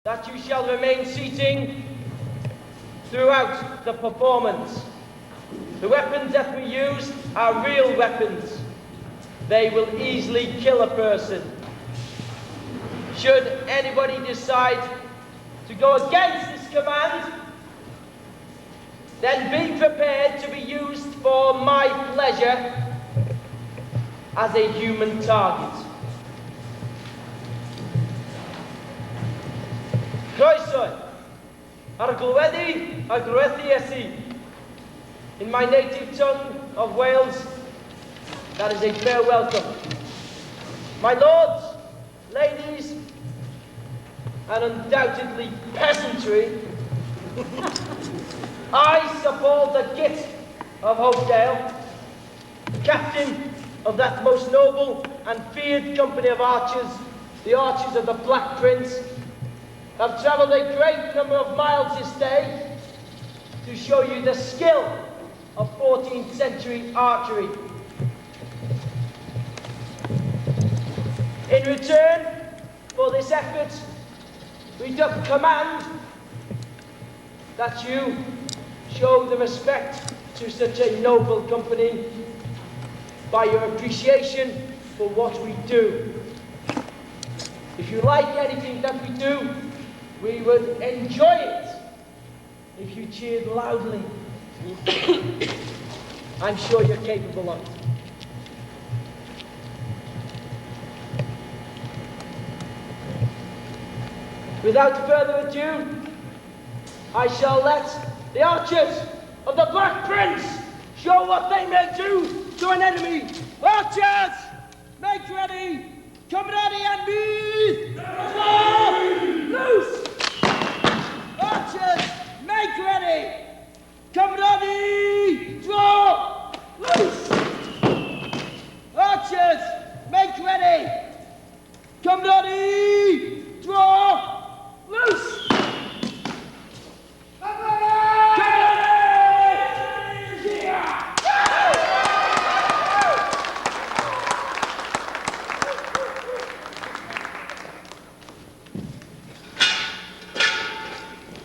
that you shall remain seating throughout the performance. The weapons that we use are real weapons. They will easily kill a person. Should anybody decide to go against this command, then be prepared to be used for my pleasure as a human target. Croeso, ar glywedi a gwerthuesi. In my native tongue of Wales, that is a fair welcome. My lords, ladies, and undoubtedly peasantry, I, Sir Paul the Git of Hopedale, captain of that most noble and feared company of archers, the Archers of the Black Prince, have travelled a great number of miles this day to show you the skill of 14th century archery. In return for this effort, we doth command that you show the respect to such a noble company by your appreciation for what we do. If you like anything that we do, we would enjoy it if you cheered loudly. I'm sure you're capable of it. Without further ado, I shall let the Archers of the Black Prince show what they may do to an enemy. Archers, make ready! Come ready and be loose! Archers, make ready! Come ready! Draw! Loose! Archers, make ready! Come ready! Draw! Loose! Come ready!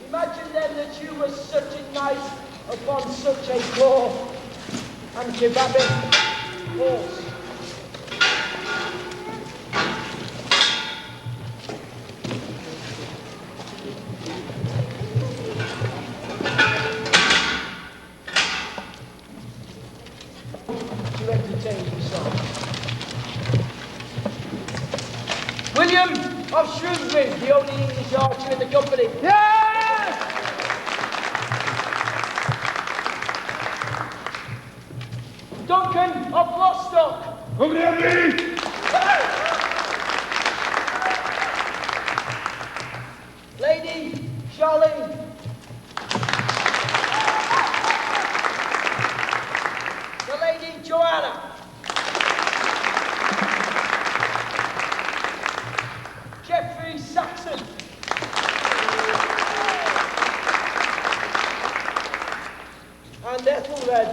Imagine then that you were such a knight upon such a claw and kebabbing horse. To entertain yourself. William of Shrewsbury, the only English archer in the company. Yes! Duncan of Lostock. Come near me! Lady Charlene. The Lady Joanna. Geoffrey Saxon. And Ethelred.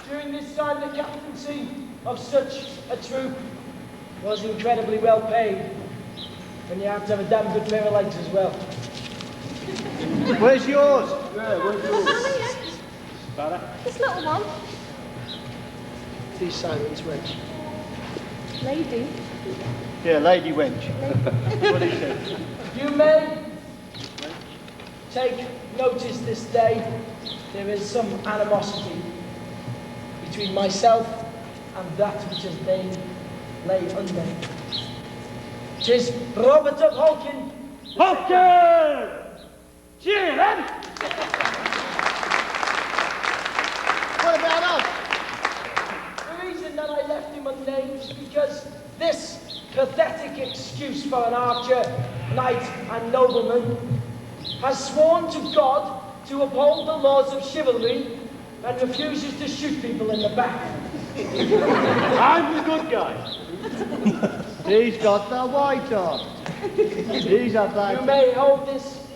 During this time, the captaincy of such a troop was incredibly well paid, and you had to have a damn good pair of legs as well. Where's yours? Yeah, where's yours? Better? This little one. These Simon's wench. Lady. Yeah, lady wench. What he said. You may take notice this day there is some animosity between myself and that which has lay under. 'Tis Robert of Holkin. Hopkins! Cheer, then! What about us? The reason that I left him unnamed is because this pathetic excuse for an archer, knight and nobleman has sworn to God to uphold the laws of chivalry and refuses to shoot people in the back. I'm the good guy. He's got the white on. He's a black. You may hold this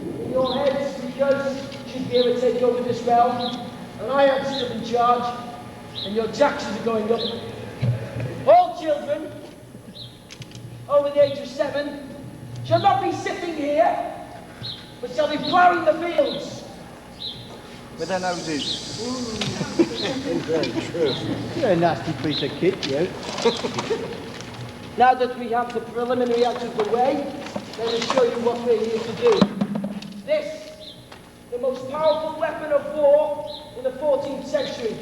in your heads because you should be able to take over this realm, and I am still in charge, and your taxes are going up, children over the age of 7 shall not be sitting here, but shall be ploughing the fields. With their noses. You're a nasty piece of kit, you. Now that we have the preliminary out of the way, let me show you what we're here to do. This, the most powerful weapon of war in the 14th century.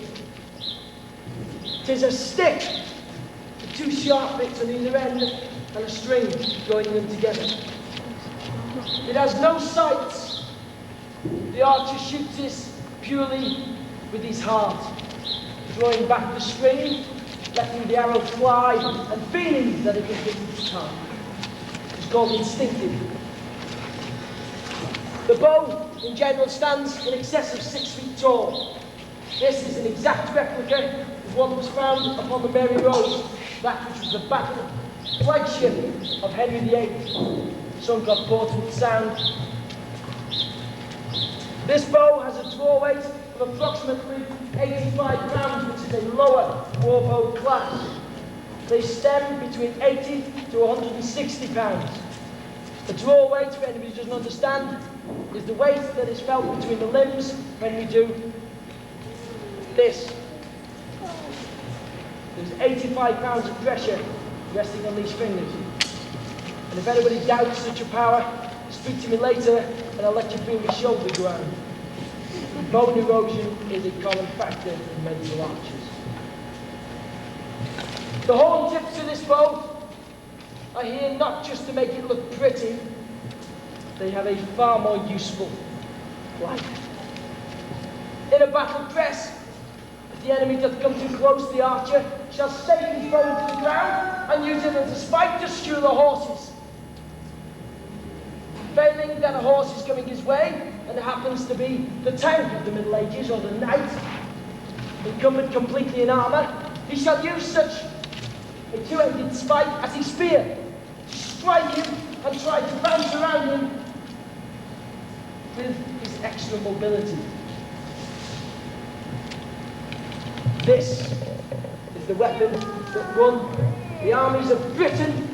It is a stick with 2 sharp bits on either end and a string joining them together. It has no sights. The archer shoots this purely with his heart, drawing back the string, letting the arrow fly, and feeling that it will hit its target. It's called instinctive. The bow, in general, stands in excess of 6 feet tall. This is an exact replica of what was found upon the Mary Rose, that which was the battle flagship of Henry VIII, sunk off Portsmouth Sound. This bow has a draw weight of approximately 85 pounds, which is a lower war bow class. They stem between 80 to 160 pounds. The draw weight, for anybody who doesn't understand, is the weight that is felt between the limbs when we do this. There's 85 pounds of pressure resting on these fingers. And if anybody doubts such a power, speak to me later and I'll let you feel my shoulder ground. Bone erosion is a common factor in medieval archers. The horn tips of this bow are here not just to make it look pretty, they have a far more useful life. In a battle press, if the enemy doth come too close, the archer shall stake his bow into the ground and use it as a spike to skew the horses. Failing that a horse is coming his way, and it happens to be the tank of the Middle Ages or the knight, encumbered completely in armour, he shall use such a 2-ended spike as his spear to strike him and try to bounce around him with his extra mobility. This is the weapon that won the armies of Britain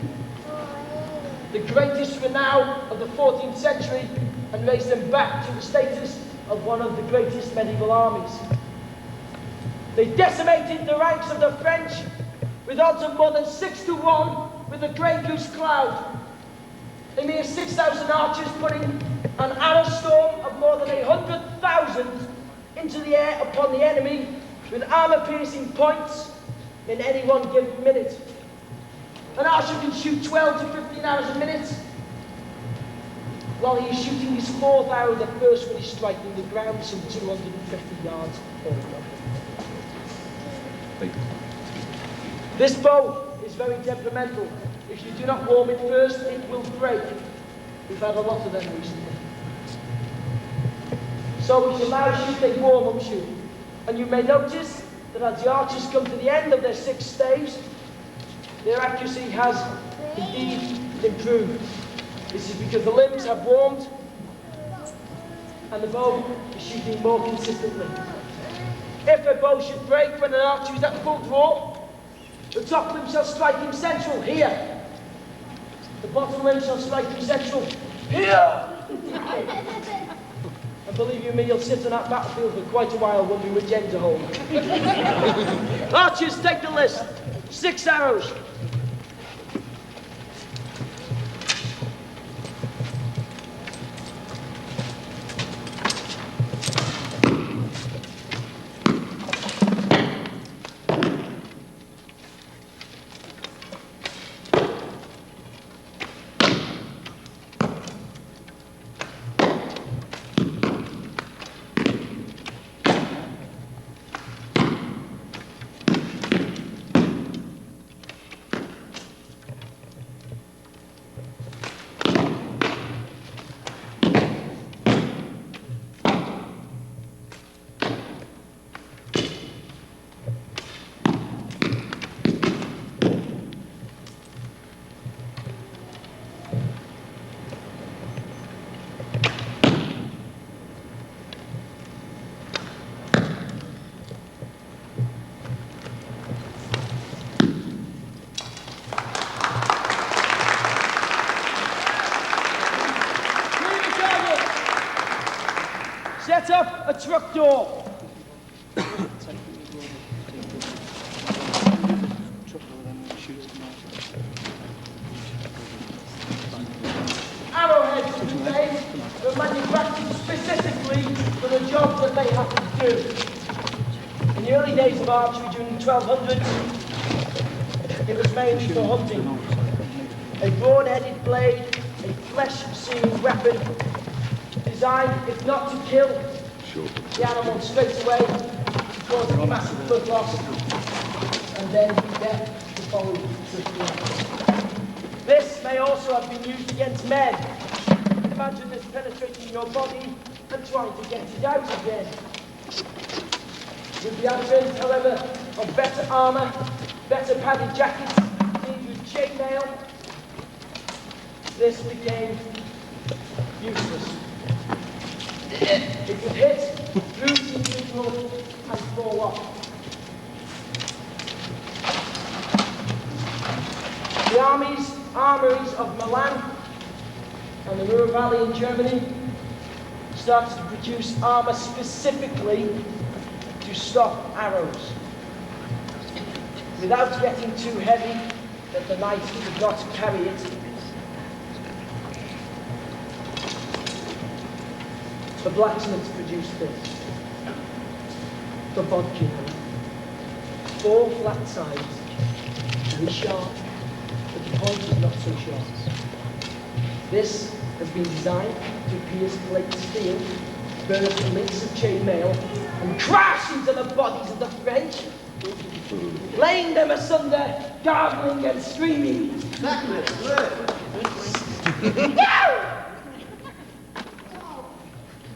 the greatest renown of the 14th century and raised them back to the status of one of the greatest medieval armies. They decimated the ranks of the French with odds of more than 6-1 with the Grey Goose Cloud. A mere 6,000 archers putting an arrow storm of more than 100,000 into the air upon the enemy with armour-piercing points in any one given minute. An archer can shoot 12 to 15 arrows a minute, while he is shooting his 4th arrow the first when he's striking the ground some 250 yards or above. This bow is very temperamental. If you do not warm it first, it will break. We've had a lot of them recently. So we shall now shoot a warm-up shoot. And you may notice that as the archers come to the end of their 6 staves, their accuracy has indeed improved. This is because the limbs have warmed and the bow is shooting more consistently. If a bow should break when an archer is at full draw, the top limb shall strike him central here. The bottom limb shall strike him central here. And believe you me, you'll sit on that battlefield for quite a while wondering which end to hold. Archers, take the list. 6 arrows. set up a truck door. Arrowheads today were manufactured specifically for the job that they have to do. In the early days of archery during the 1200s, it was mainly for hunting. A broad-headed blade, a flesh-searing weapon, designed, if not to kill the animal straight away, to cause a massive blood loss, and then death to follow swiftly. This may also have been used against men. Imagine this penetrating your body and trying to get it out again. With the advent, however, of better armour, better padded jackets, made with chainmail, this became useless. It would hit through the individual and fall off. The armories of Milan and the Ruhr Valley in Germany started to produce armour specifically to stop arrows, without getting too heavy that the knight could not carry it. The blacksmiths produced this. The bodkin. 4 flat sides, very sharp, but the point is not so sharp. This has been designed to pierce plate steel, burst the links of chainmail, and crash into the bodies of the French, laying them asunder, gargling and screaming.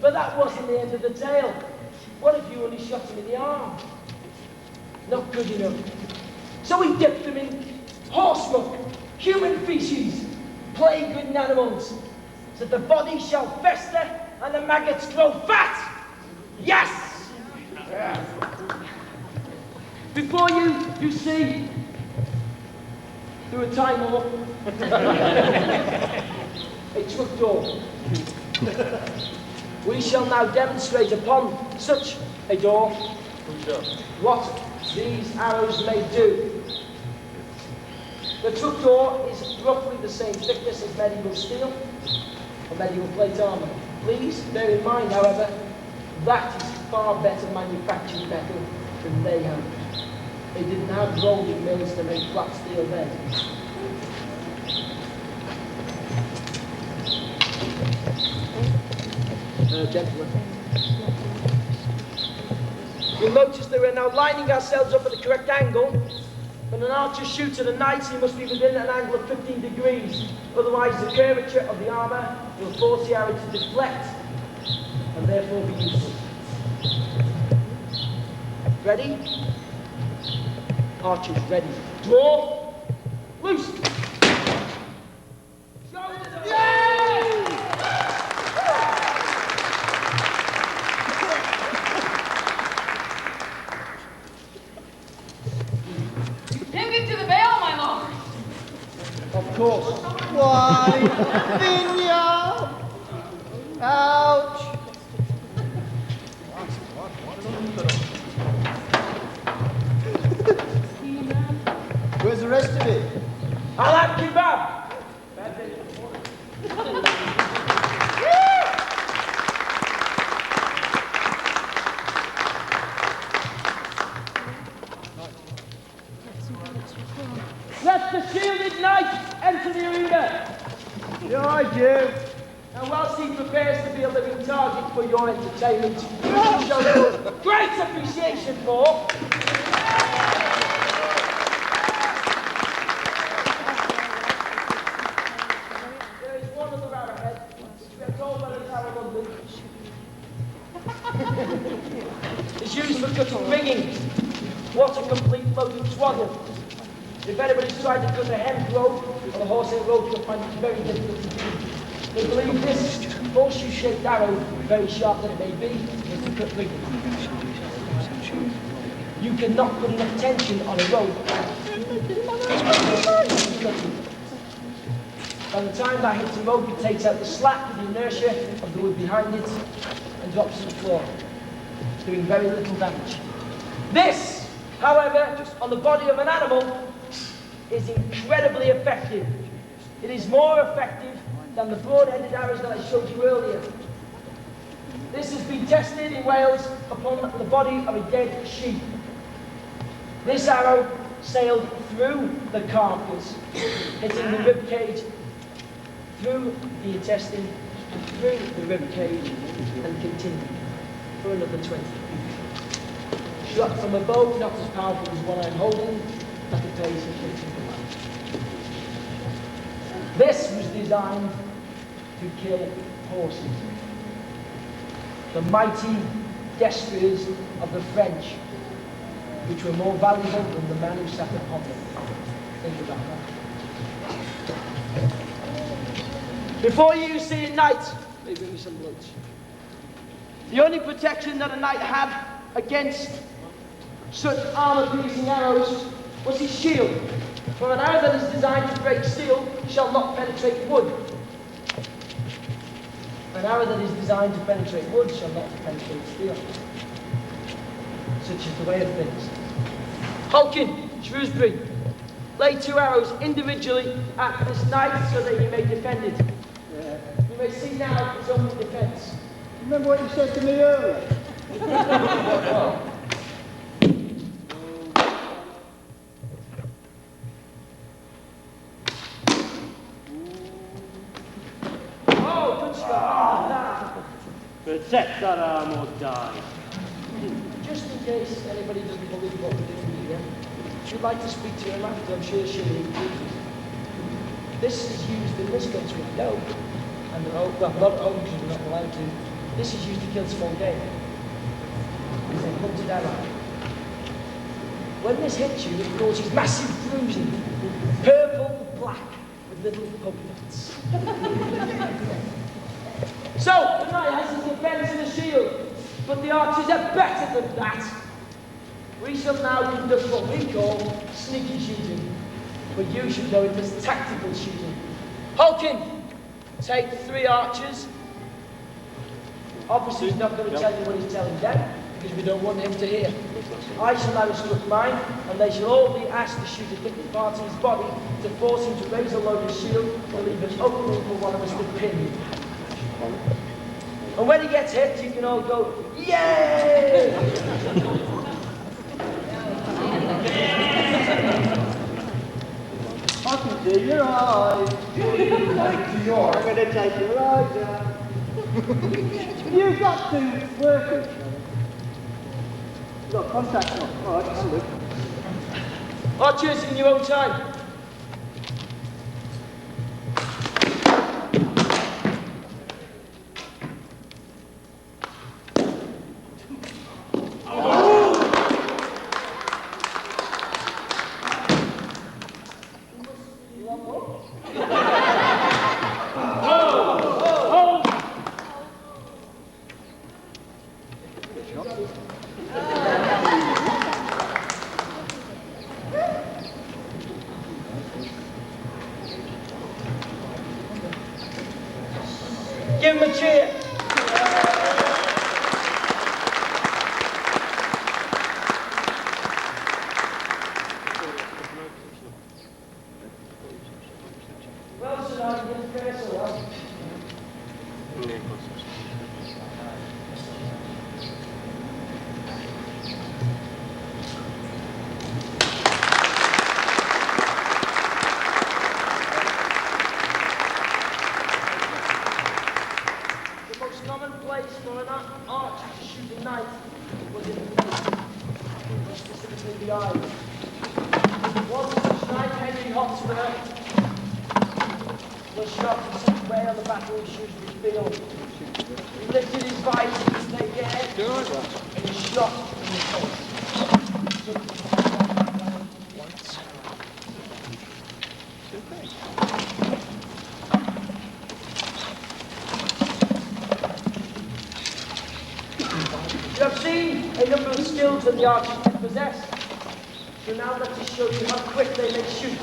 But that wasn't the end of the tale. What if you only shot him in the arm? Not good enough. So he dipped them in horse muck, human feces, plague-ridden animals, so the body shall fester and the maggots grow fat. Yes! Yeah. Before you see, through a time warp, a truck door. We shall now demonstrate upon such a door what these arrows may do. The truck door is roughly the same thickness as medieval steel or medieval plate armour. Please bear in mind, however, that is far better manufactured metal than they have. They didn't have rolling mills to make flat steel then. Gentlemen. You'll notice that we're now lining ourselves up at the correct angle. When an archer shoots at a knight, he must be within an angle of 15 degrees. Otherwise, the curvature of the armour will force the arrow to deflect and therefore be useless. Ready? Archers ready. Draw. Loose. Of course. Why, Vinya! Ouch! Where's the rest of it? I'll have kebab. Let the shielded knight enter the arena. Yeah, I do. And whilst he prepares to be a living target for your entertainment, you shall show great appreciation for. There is one other arrowhead, which we are told by the Tower of London is used for cutting rigging. What a complete loaded swaddle. If anybody's tried to cut a hemp rope or a horsehair rope, you'll find it very difficult to do. They believe this horseshoe-shaped arrow, very sharp that it may be, is to cut rigging. You cannot put enough tension on a rope. By the time that hits the rope, it takes out the slack with the inertia of the wood behind it, and drops to the floor, doing very little damage. This, however, just on the body of an animal, is incredibly effective. It is more effective than the broad-headed arrows that I showed you earlier. This has been tested in Wales upon the body of a dead sheep. This arrow sailed through the carcass, hitting the rib cage, through the intestine, and through the rib cage, and continued for another 20. Shot from a bow, not as powerful as one I'm holding, at the pace of 15 miles. This was designed to kill horses. The mighty destriers of the French, which were more valuable than the man who sat upon them. Think about that. Before you see a knight, they bring me some bloods. The only protection that a knight had against such armor-piercing arrows was his shield. For an arrow that is designed to break steel shall not penetrate wood. An arrow that is designed to penetrate wood shall not penetrate steel. Such is the way of things. Halkin, Shrewsbury, lay 2 arrows individually at this knight so that he may defend it. Yeah. You may see now his own defence. Remember what you said to me earlier? Oh, good shot. Protect that arm or die. Just in case anybody doesn't believe what we're doing here, if you'd like to speak to him after, I'm sure she'll be pleased. This is used in this country, no. And well, not only because we're not allowed to. This is used to kill small game. It's a hunted arrow. When this hits you, it causes massive bruising, purple, black, with little polka dots. So, the knight has his defence and a shield, but the archers are better than that. We shall now conduct what we call sneaky shooting, but you should know it as tactical shooting. Halkin, take 3 archers. Obviously, he's not going to tell you what he's telling them, because we don't want him to hear. I shall now instruct mine, and they shall all be asked to shoot a different part of his body to force him to raise a loaded shield and leave an opening for one of us to pin him. And when he gets hit, you can all go, yay! I can see your eyes. I'm going to take your eyes out. You've got to work it. You've got contact on. All right, I'll look. Archers in your own time. Give him a cheer. Well, sir, I didn't fare so well. The most common place for an archer to shoot a knight was in the face, specifically the eye. One such knight, Henry Hotspur, was shot in such a way on the battle of Shrewsbury Field. He lifted his visor to take air and he shot in the face. You have seen a number of skills that the archers possess. So now let us show you how quick they may shoot.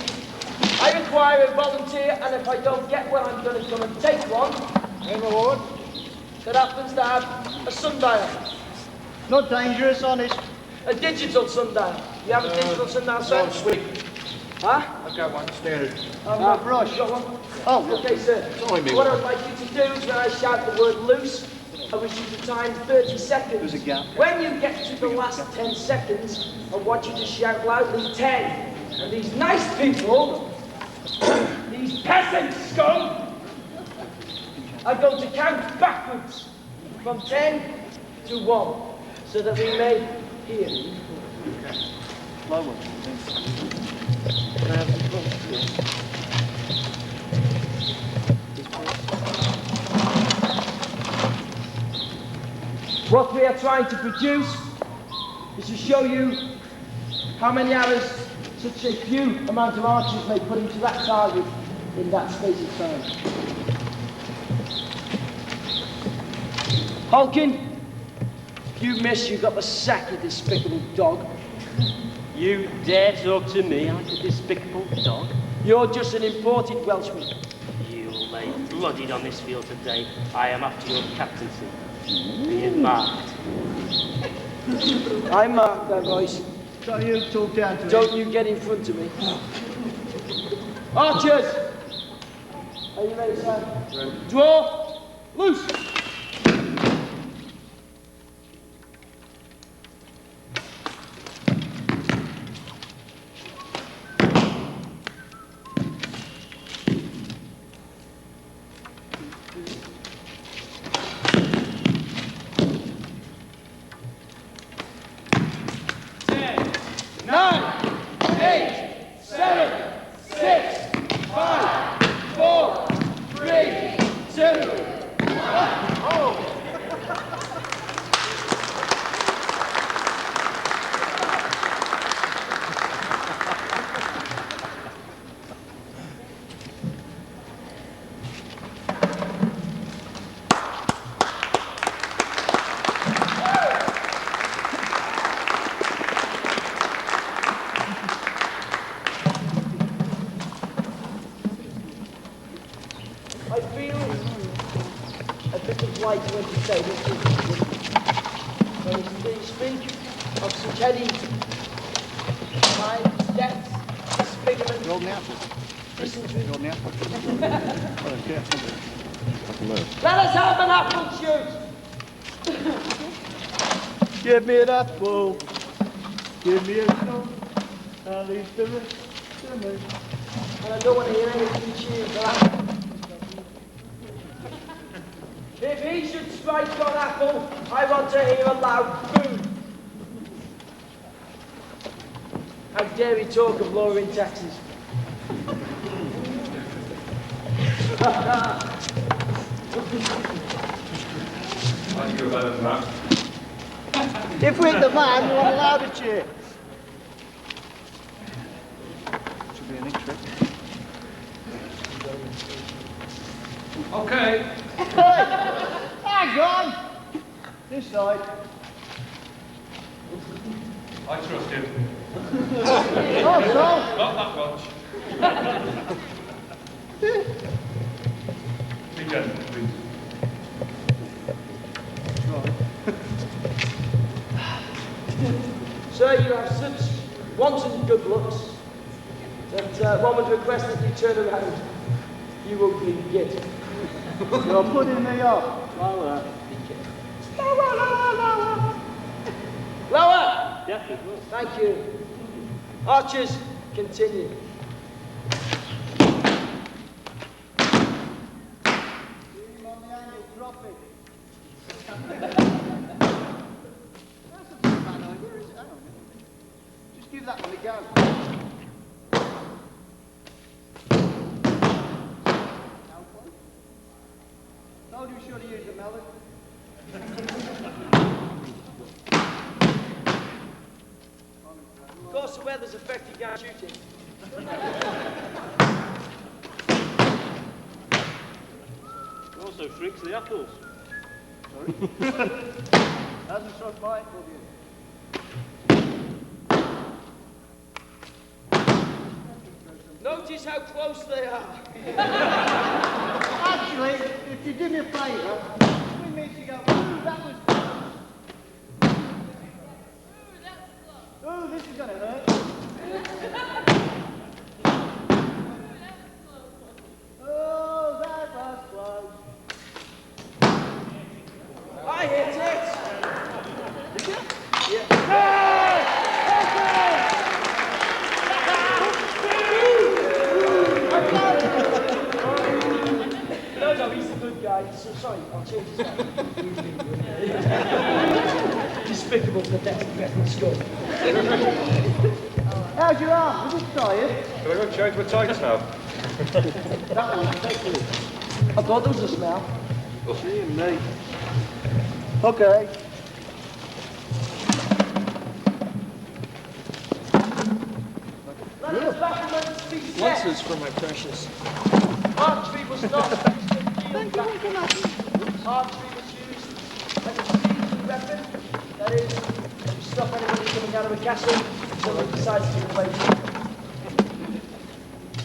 I require a volunteer, and if I don't get one, I'm going to come and take one. Hey, my lord. that happens to have a sundial. Not dangerous, honest. A digital sundial. You have a digital sundial, sir? Oh, sweet. Huh? I've got one standard. I've got a brush. You got one? Oh, Okay, sir. only me What one. I'd like you to do is when I shout the word loose, I wish you to time 30 seconds. There's a gap. When you get to the last 10 seconds, I want you to shout loudly 10. And these nice people, these peasant scum, are going to count backwards from 10 to 1, so that we may hear. Slow one. What we are trying to produce is to show you how many arrows such a few amount of archers may put into that target in that space of time. Hulkin, if you miss, you got the sack, you despicable dog. You dare talk to me like a despicable dog? You're just an imported Welshman. You'll lay bloodied on this field today. I am after your captaincy. Be it marked. I mark that voice. So you talk down to me. Don't you get in front of me. Archers! Are you ready, sir? Ready. Draw! Loose! I feel a bit of light when you say this. When you speak of such heady time, death, disfigurement, Golden apple. listen to Golden apple. Oh, yeah. Let us have an apple shoot! Give me an apple. Give me a stone. I'll leave the rest to me. And I don't want to hear anything cheering for that. If he should strike on apple, I want to hear a loud boom. How dare he talk of lowering taxes? I'd go better than that. If we're the man, we're not allowed to cheer. Should be an trick. Okay. Hey! Hang on! This side. I trust you. Oh, so? Not that much. Be gentle, please. Sir, you have such wanton good looks that one would request that you turn around. You won't be git. You're putting me off. Lower. Lower, lower, lower. Lower! Yeah, it will. Thank you. Archers, continue. On the angle, drop it. That's a bad idea, is it? Hang on. Just give that one a go. Told you we should have used a mallet. Of course, the weather's affecting our shooting. It also shrinks the apples. Hasn't struck mine, will you? Notice how close they are. Actually, if you do me a favour, swing me Oh, this is gonna hurt. Oh, that was close. I hit it! No, he's a good guy. So, sorry, I'll change his name. Despicable, pathetic, best in school. How's your arm? Is it tired? Can I go change my tights now? That one, thank you. I thought there was a smell. See me. Okay. Let the battlements be set. What's this for my precious? Archery was not used in field battle. Archery was used as a siege weapon. That is, to stop anybody coming out of a castle until they decided to replace it.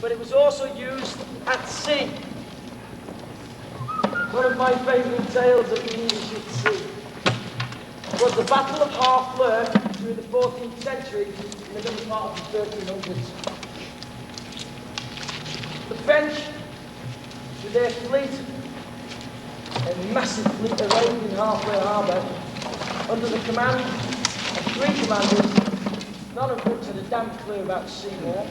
But it was also used at sea. One of my favourite tales of the English at sea was the Battle of Harfleur through the 14th century in the middle part of the 1300s. The French, with their fleet, a massive fleet arrayed in Harfleur Harbour, under the command of 3 commanders, none of which had a damn clue about seafaring.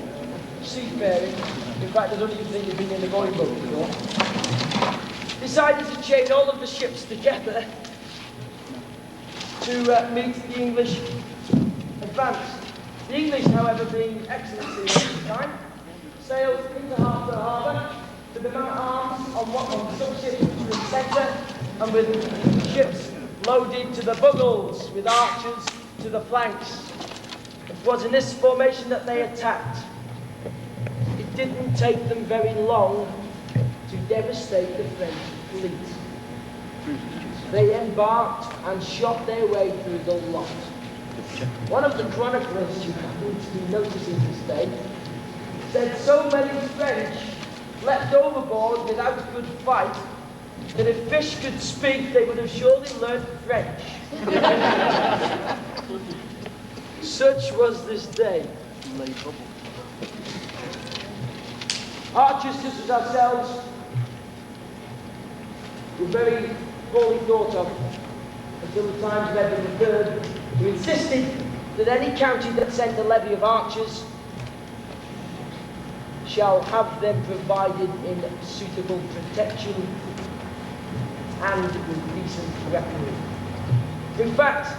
In fact, I don't even think they'd been in a going boat before. Decided to chain all of the ships together to meet the English advance. The English, however, being excellent sailors at the time, sailed into Harfleur Harbour with the man-at-arms on some ships which were in the centre, and with ships loaded to the bugles, with archers to the flanks. It was in this formation that they attacked. It didn't take them very long to devastate the French fleet. They embarked and shot their way through the lot. One of the chroniclers who happened to be noticing this day said so many French leapt overboard without good fight that if fish could speak, they would have surely learnt French. Such was this day. Archers such as ourselves were very poorly thought of until the times of Edward III, who insisted that any county that sent a levy of archers shall have them provided in suitable protection and with decent weaponry. In fact,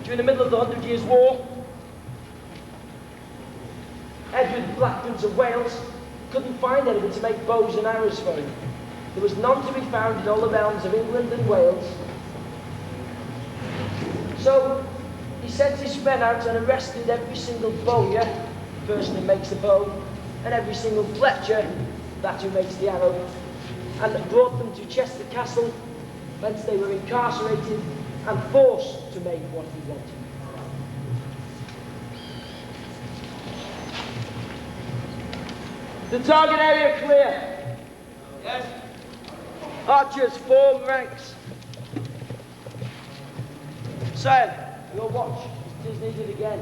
during the middle of the 100 Years' War, Edward Black Prince of Wales couldn't find anything to make bows and arrows for him. There was none to be found in all the realms of England and Wales. So he sent his men out and arrested every single bowyer, the person who makes the bow, and every single fletcher, that who makes the arrow, and brought them to Chester Castle, whence they were incarcerated and forced to make what he wanted. The target area clear. Yes. Archers, form ranks. Sire, your watch is needed again.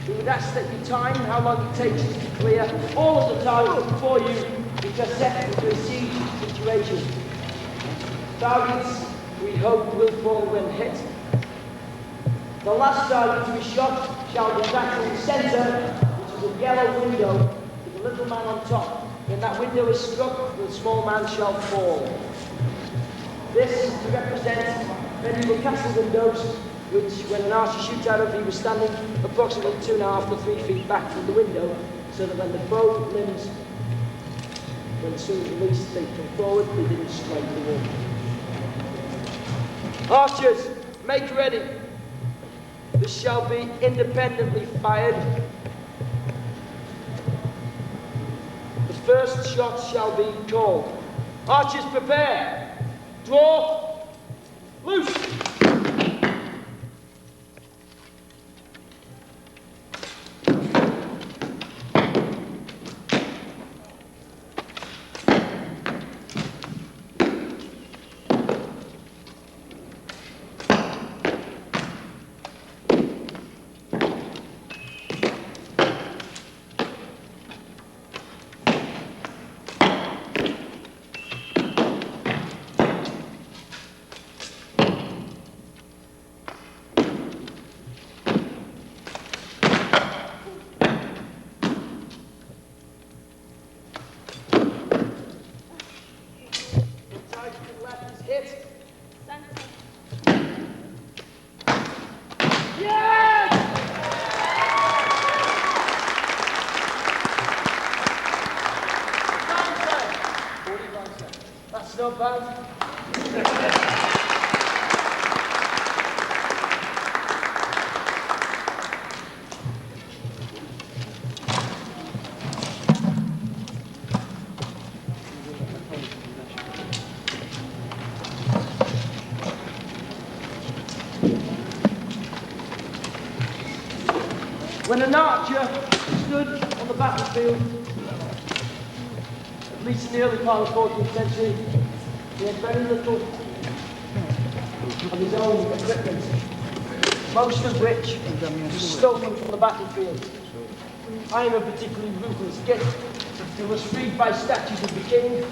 We would ask that you time how long it takes us to clear all of the targets before you, which are set into a siege situation. Targets we hope will fall when hit. The last target to be shot shall be that in the centre, which is a yellow window with a little man on top. When that window is struck, the small man shall fall. This is to represent medieval castle windows, which when an archer shoots out of, he was standing approximately 2.5 to 3 feet back from the window, so that when the bow limbs, when soon released, they come forward, they didn't strike the wall. Archers, make ready. This shall be independently fired. The first shot shall be called. Archers, prepare. Draw. Loose. not bad. When an archer stood on the battlefield, at least in the early part of the 14th century, he had very little of his own equipment, most of which was stolen from the battlefield. I am a particularly ruthless gift who was freed by statutes of the king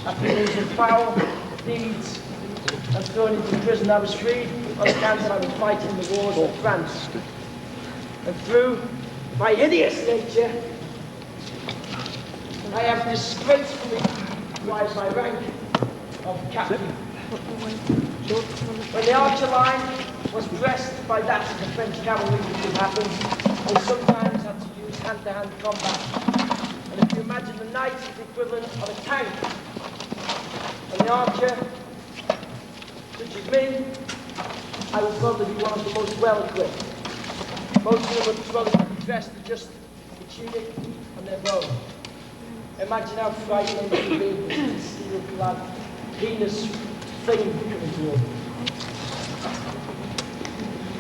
after years of foul deeds and thrown into prison. I was freed on account that I was fighting in the wars of France. And through my hideous nature, I have disgracefully rise my rank of captain. When the archer line was pressed by that of the French cavalry, which would happen, they sometimes had to use hand-to-hand combat. And if you imagine the knight is the equivalent of a tank, and the archer, such as me, I would probably be one of the most well-equipped. Most of them would probably be dressed in just the tunic and their bow. Imagine how frightening it would be with this steel-clad, penis thing coming toward them.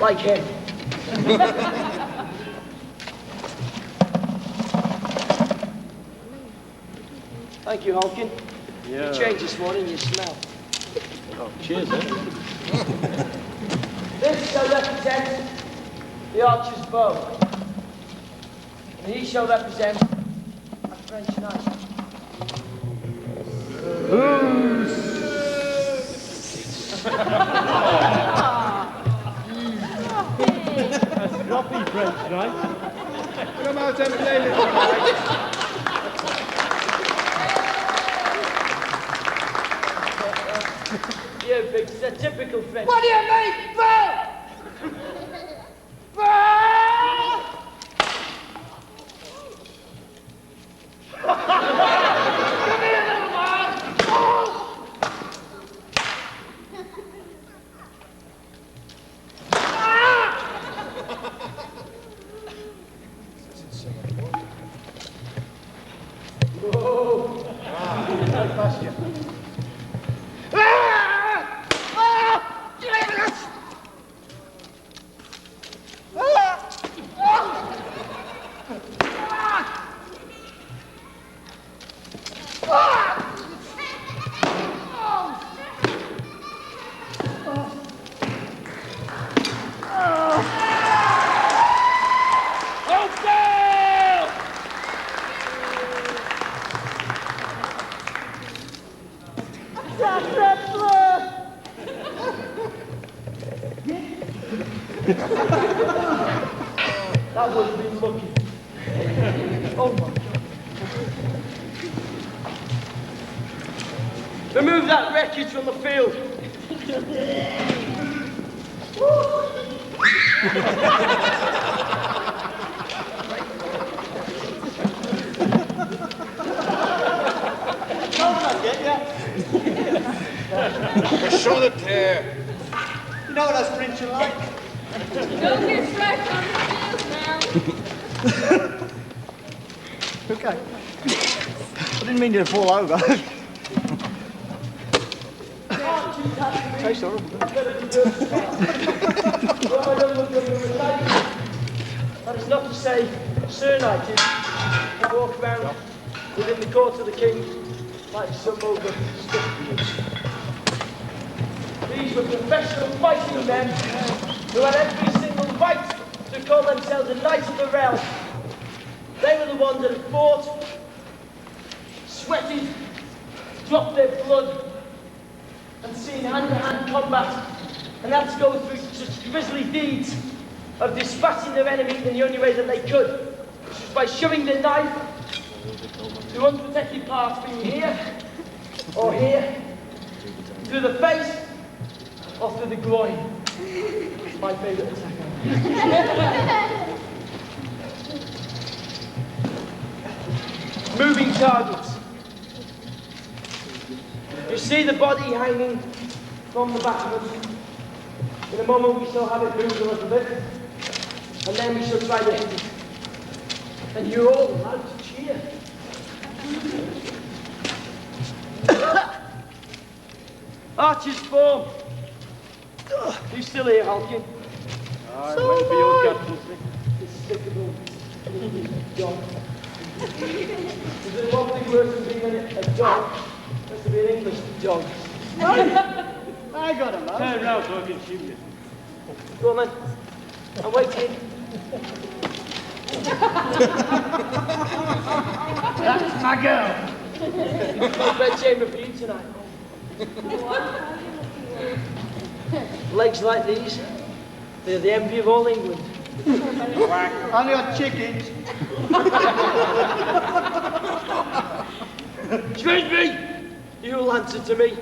Like him. Thank you, Holkin. Yeah. You changed this morning, you smell. Oh, cheers, eh? This shall represent the archer's bow. And he shall represent a French knight. Sloppy French knight. Come out and play, little guy. Yeah, big, it's a typical French. What do you mean, Bill? That would have been lucky. Oh my God. Remove that wreckage from the field. Show the tear. You know what us French are like? Don't get smacked on the field now. Okay. I didn't mean you to fall over. Tastes horrible. That is not to say Sir Knighted can walk around within the court of the king like some over stiff. These were professional fighting men who had every single right to call themselves a knight of the realm. They were the ones that had fought, sweated, dropped their blood, and seen hand-to-hand combat, and had to go through such grisly deeds of dispatching their enemy in the only way that they could, which was by shoving their knife through unprotected parts, being here or here, through the face or through the groin. It's my favourite attack. Moving targets. You see the body hanging from the back of us. In a moment we shall have it move a little bit, and then we shall try to hit it. And you're all allowed to cheer. Archers form. Who's still here, Halkin? I went for your captaincy. Despicable dog. Is there one thing worse than being a dog? That's to be an English dog. I got him, man. Turn round so I can shoot you. Go on then. I'm waiting. That's my girl. No bedchamber for you tonight. Legs like these, they're the envy of all England. Only got chickens. Shrewsbury, you'll answer to me.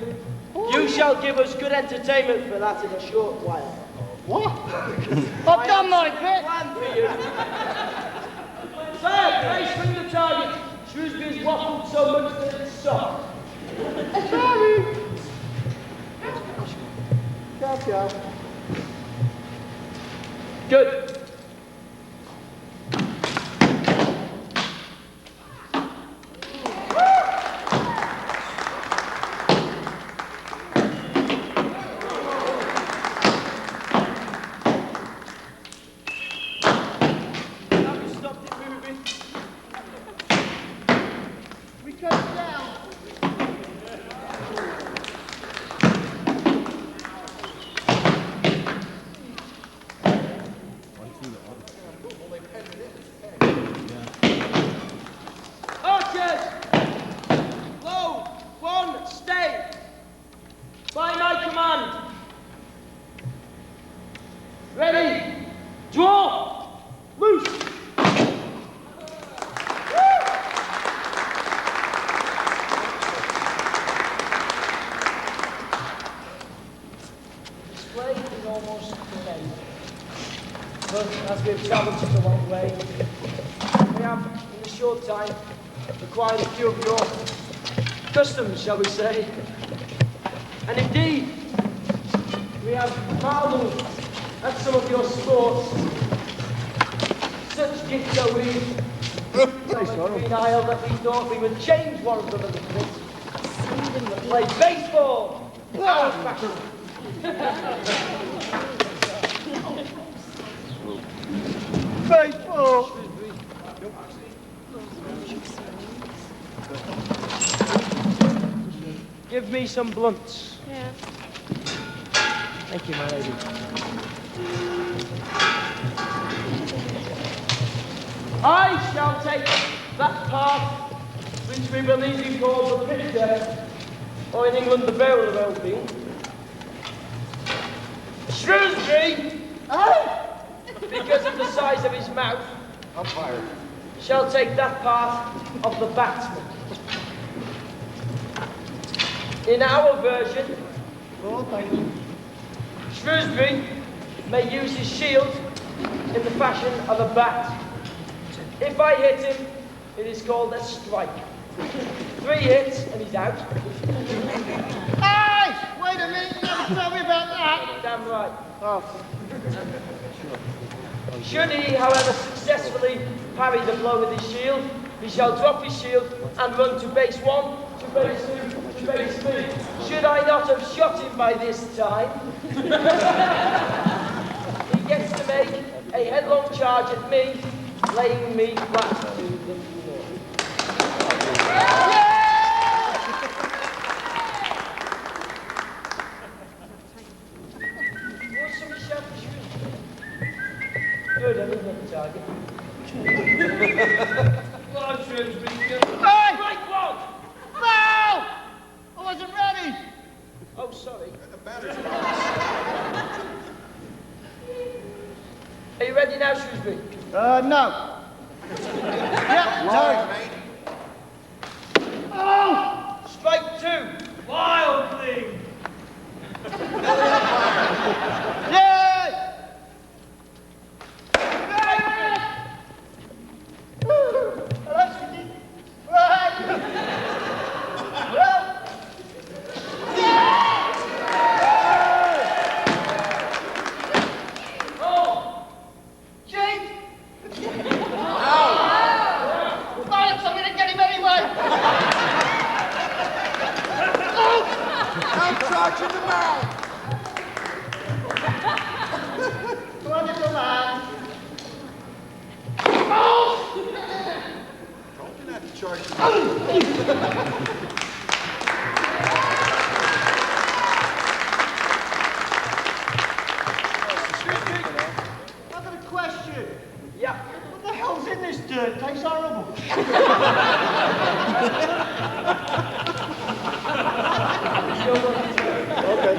You shall give us good entertainment for that in a short while. What? I've done my bit. Plan for you. Sir, race from the target. Shrewsbury's waffled so much that it's soft. Sorry. Ciao. Good. Have you stopped it moving? We cut it down. Archers! Low! One, stay! By my command! Ready! Draw! Loose! Display is almost complete. But as we've travelled such a long way, we have, in a short time, acquired a few of your customs, shall we say. And indeed, we have marvelled at some of your sports. Such gifts are we from Green Isle that we thought we would change one of them a little bit. And play baseball! Our fashion. Baseball. Give me some blunts. Yeah. Thank you, my lady. I shall take that part which we believe you call the pitcher, or in England the barrel of oatmeal. Shrewsbury, because of the size of his mouth, Umpire. shall take that part of the batsman. In our version, Oh, thank you. Shrewsbury may use his shield in the fashion of a bat. If I hit him, it is called a strike. 3 hits and he's out. Hey! Wait a minute, you never told me about that. Damn right. Oh, Should he, however, successfully parry the blow with his shield, he shall drop his shield and run to base 1, to base 2, to base 3. Should I not have shot him by this time, he gets to make a headlong charge at me, laying me flat to the floor. Want some shout for Shrewsbury? Good, I didn't hit the target. Come on, Shrewsbury. Hey! Right one! no! I wasn't ready. Oh, sorry. Are you ready now, Shrewsbury? No. Yeah, Oh! Strike 2. Wild thing. Yay! charging the man! Come on, little man. Told you not to charge the man. I've got a question. Yeah. What the hell's in this dirt? Tastes horrible.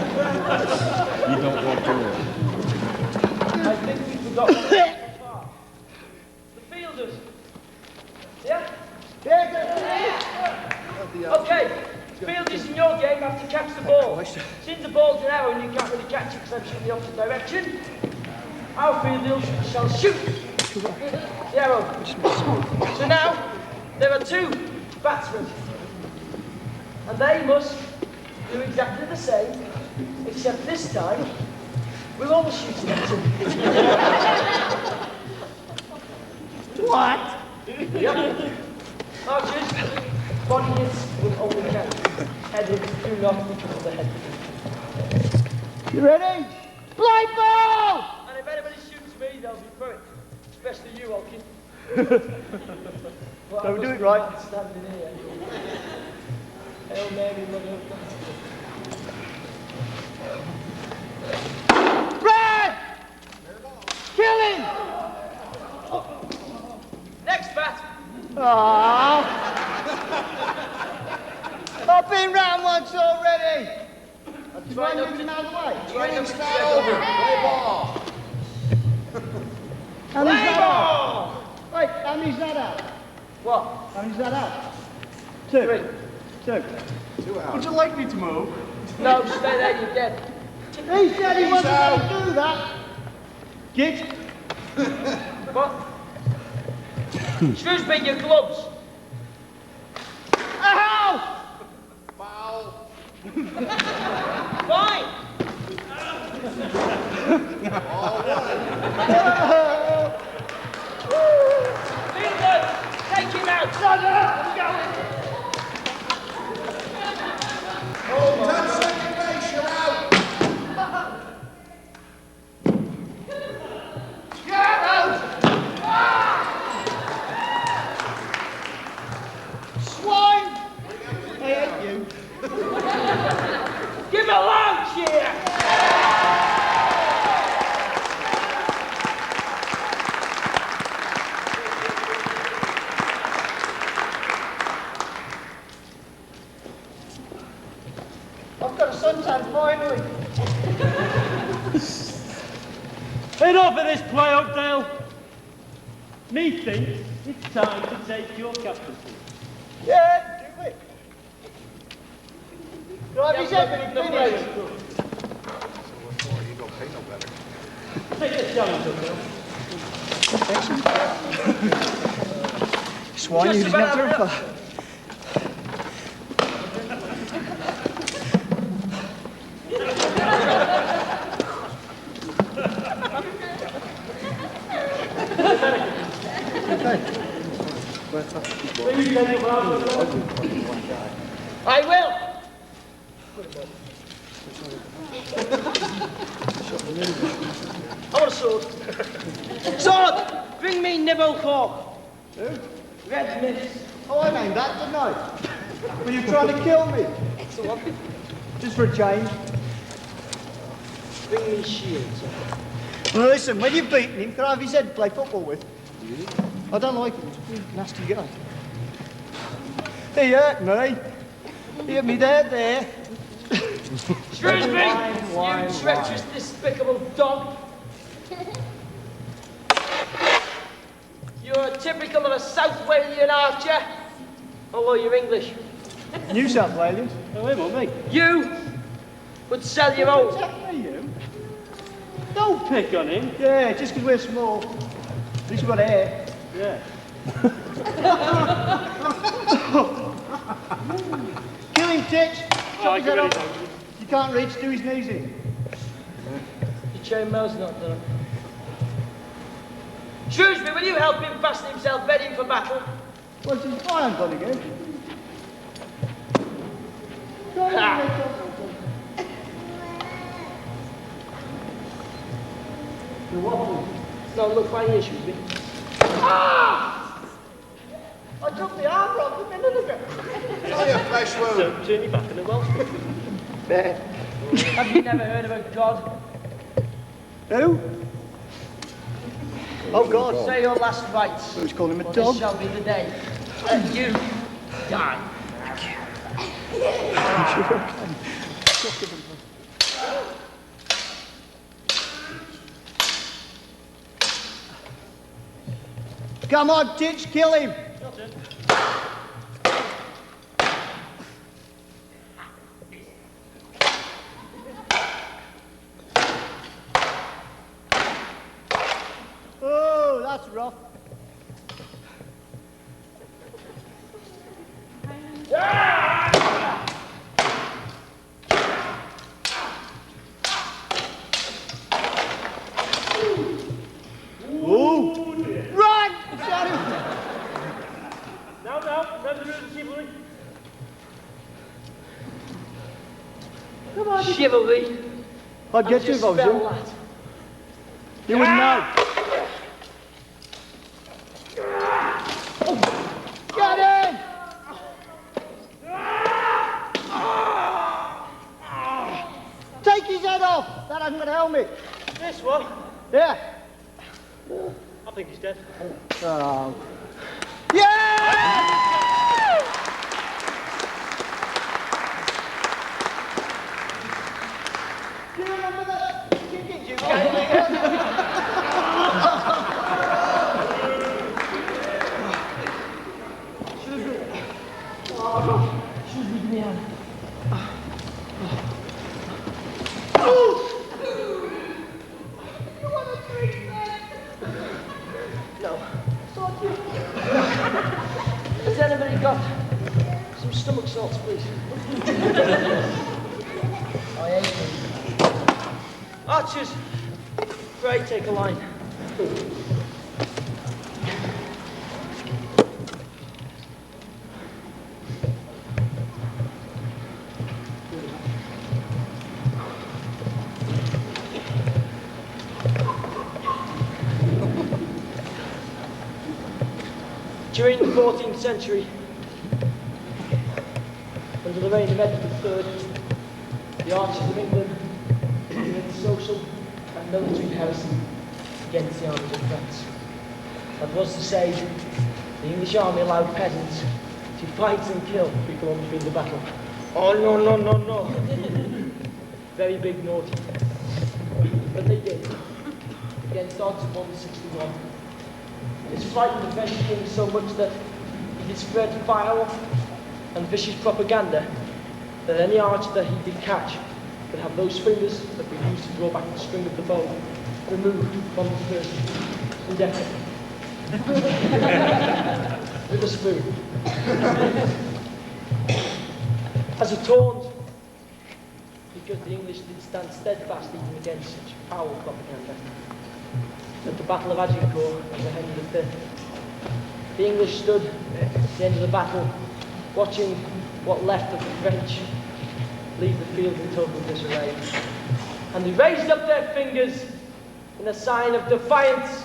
You don't want to know. I think we forgot one so far. The fielders. Yeah? Okay. Fielders in your game have to catch the ball. Since the ball's an arrow and you can't really catch it because I'm shooting the opposite direction, our fielders shall shoot the arrow. So now, there are two batsmen. And they must do exactly the same, except this time, we're all shooting at them. What? Yep. Archers, body hits will only count. Head hits do not because the head. You ready? Play ball! And if anybody shoots me, they'll be for it. Especially you, Olkin. Well, Don't do it right. Standing here. Hail Mary, Mother of God. Red! Kill him! Next bat. Aww. I've been round once already. Just Try mind not moving to- out of the way. Try not to Stay step over. over. Play ball. How many's that out? Ball! Wait, how many's that out? What? How many's that out? Two. Three. Two. 2 out. Would you like me to move? No, stay there, you're dead. He said he wasn't going to do that. Git. What? Shrewsbury, your gloves. Ow! Foul. Fine. Fielders, take him out. Touch second base, you're out. Swine! I hate you. Give him a loud cheer. I've got a suntan finally. Enough of this play, Oakdale. Methinks it's time to take your captaincy. Yeah, do it. Drive his Yeah, head no finish. players. You don't pay no better. Take this challenge, Oakdale. Swine, you Just didn't have to about refer. I will. I want a sword. Sword! Bring me nibble fork. Red miss. Oh, I named that, didn't I? Were you trying to kill me? Just for a change. Bring me shield. Well, listen, when you've beaten him, can I have his head to play football with? I don't like him. He's a nasty guy. He hurt me. He hit me there. Shrewsbury, you treacherous, despicable dog. You're a typical of a South Walian archer, although you're English. New South Wales. Oh, him or me? You would sell your own. Attack me, you. Don't pick on him. Yeah, just because we're small. At least we've got hair. Yeah. Kill him, Titch. Chop his head Tiger, off. You can't reach, do his knees in. Your chainmail's not done. Shrewsbury, will you help him fasten himself ready for battle? What's his iron gun again? Go on, Ha. mate, go on. don't look my issue, me. Ah! I dropped the arm rock a minute ago. It's only a flesh wound. Don't turn your back on the Welsh. There. Have you never heard about God? Who? Oh, God. Say your last rites. Who's calling him a For dog? this shall be the day that you die. Come on, Titch, kill him. Oh, that's rough. Ooh. Run! Shot him. No, never do the chivalry. Come on, chivalry. I'd get you if I was you. That. You wouldn't know. Get in! Take his head off! That hasn't got a helmet. This one, Yeah. I think he's dead. Oh. Yeah! Do you remember that ticket you gave me? No. Has anybody got some stomach salts, please? I hate them. Archers, pray take a line. During the 14th century, under the reign of Edward III, the archers of England committed social and military heresy against the armies of France. That was to say, the English army allowed peasants to fight and kill people on the field of battle. Oh, no, no, no, no. Very big naughty. But they did, against odds of 161. This frightened the French king so much that he did spread vile and vicious propaganda that any archer that he did catch would have those fingers that were used to draw back the string of the bow removed from the person indefinitely. With a spoon. As a taunt, because the English did stand steadfast even against such foul propaganda. At the Battle of Agincourt under Henry V, the English stood at the end of the battle, watching what left of the French leave the field in total disarray. And they raised up their fingers in a sign of defiance,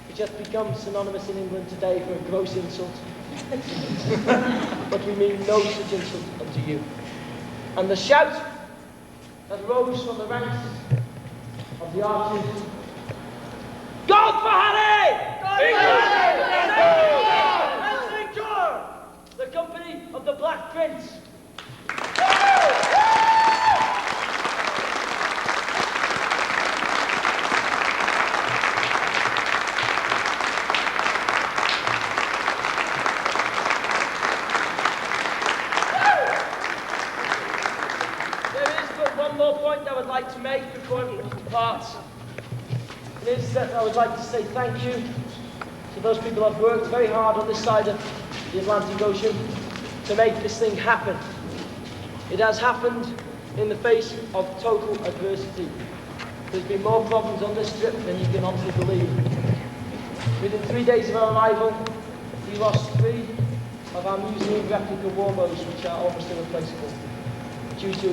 which has become synonymous in England today for a gross insult. But we mean no such insult unto you. And the shout that rose from the ranks of the archers, God for Harry! God for Harry! And St. George! The company of the Black Prince. There is but one more point I would like to make before we depart. It is that I would like to say thank you to those people who have worked very hard on this side of the Atlantic Ocean to make this thing happen. It has happened in the face of total adversity. There's been more problems on this trip than you can honestly believe. Within 3 days of our arrival, we lost 3 of our museum replica war bows, which are almost irreplaceable, due to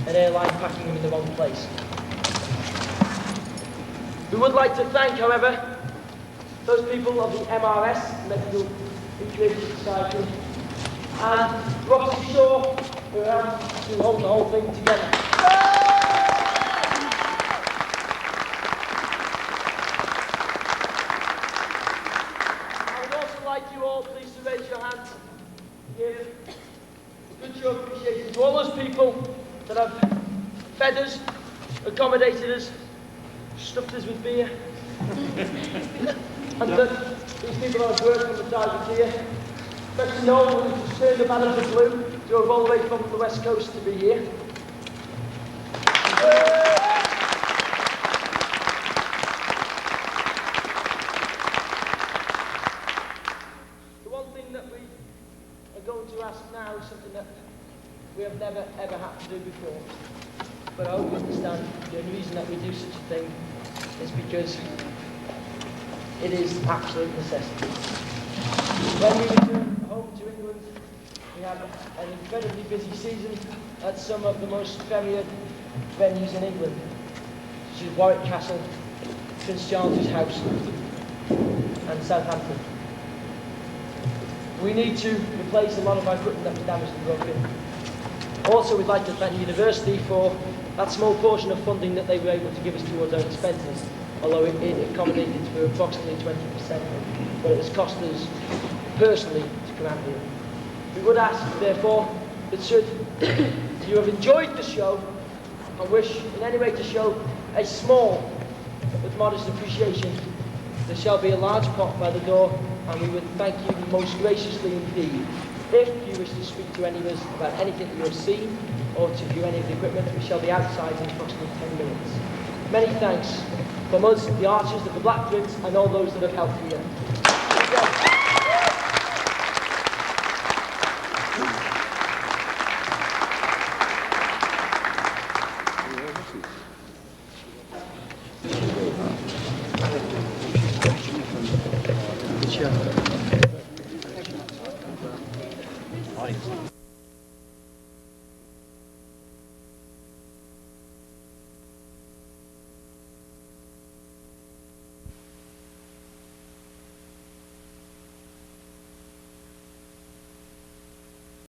an airline packing them in the wrong place. We would like to thank, however, those people of the MRS, Medical Recreation Society, and Roxy Shaw, who helped to hold the whole thing together. I would also like you all, please, to raise your hands. Give a good show of appreciation to all those people that have fed us, accommodated us, stuffed us with beer. And these people that have worked on the side here, especially Noel, who's turned up out of the blue, drove all the way from the west coast to be here. The one thing that we are going to ask now is something that we have never ever had to do before. But I hope you understand the only reason that we do such a thing is because it is absolute necessity. When we return home to England, we have an incredibly busy season at some of the most feared venues in England, such as Warwick Castle, Prince Charles's House, and Southampton. We need to replace a lot of our equipment that was damaged and broken. Also, we'd like to thank the university for that small portion of funding that they were able to give us towards our expenses, although it accommodated for approximately 20% of what it has cost us personally to come out here. We would ask, therefore, that should you have enjoyed the show and wish in any way to show a small but modest appreciation, there shall be a large pot by the door, and we would thank you most graciously indeed. If you wish to speak to any of us about anything you have seen or to view any of the equipment, we shall be outside in approximately 10 minutes. Many thanks from us, the archers of the Black Prince, and all those that have helped here. Sure.